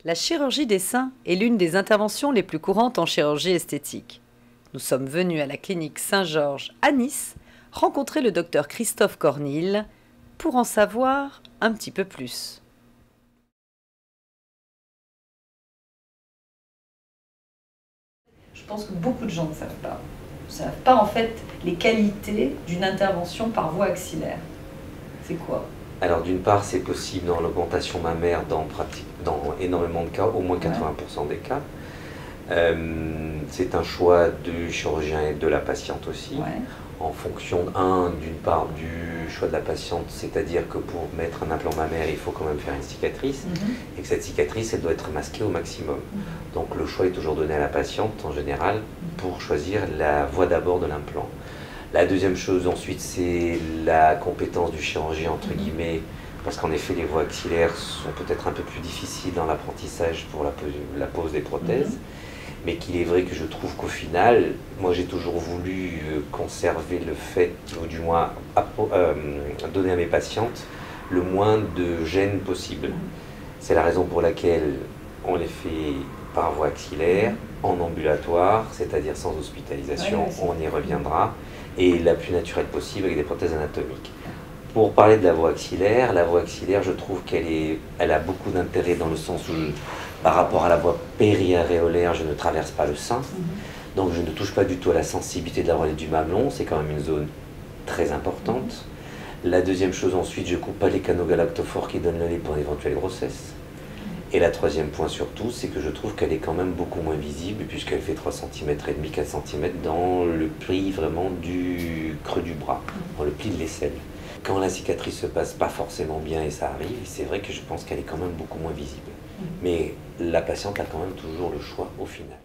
La chirurgie des seins est l'une des interventions les plus courantes en chirurgie esthétique. Nous sommes venus à la clinique Saint-Georges à Nice rencontrer le docteur Christophe Cornille pour en savoir un petit peu plus. Je pense que beaucoup de gens ne savent pas. Ne savent pas en fait les qualités d'une intervention par voie axillaire. C'est quoi? Alors d'une part, c'est possible dans l'augmentation mammaire dans énormément de cas, au moins 80% des cas. C'est un choix du chirurgien et de la patiente aussi, en fonction d'une part du choix de la patiente, c'est-à-dire que pour mettre un implant mammaire, il faut quand même faire une cicatrice, et que cette cicatrice, elle doit être masquée au maximum. Donc le choix est toujours donné à la patiente, en général, pour choisir la voie d'abord de l'implant. La deuxième chose ensuite, c'est la compétence du chirurgien, entre guillemets, parce qu'en effet, les voies axillaires sont peut-être un peu plus difficiles dans l'apprentissage pour la pose des prothèses, mais qu'il est vrai que je trouve qu'au final, moi j'ai toujours voulu conserver le fait, ou du moins donner à mes patientes le moins de gêne possible. C'est la raison pour laquelle on les fait par voie axillaire, en ambulatoire, c'est-à-dire sans hospitalisation, on y reviendra, et la plus naturelle possible avec des prothèses anatomiques. Pour parler de la voie axillaire, je trouve qu'elle a beaucoup d'intérêt dans le sens où, par rapport à la voie périaréolaire, je ne traverse pas le sein, donc je ne touche pas du tout à la sensibilité de la relève du mamelon, c'est quand même une zone très importante. La deuxième chose ensuite, je ne coupe pas les canaux galactophores qui donnent le lait pour une éventuelle grossesse. Et la troisième point surtout, c'est que je trouve qu'elle est quand même beaucoup moins visible puisqu'elle fait 3,5 cm, 4 cm dans le pli vraiment du creux du bras, dans le pli de l'aisselle. Quand la cicatrice se passe pas forcément bien et ça arrive, c'est vrai que je pense qu'elle est quand même beaucoup moins visible. Mais la patiente a quand même toujours le choix au final.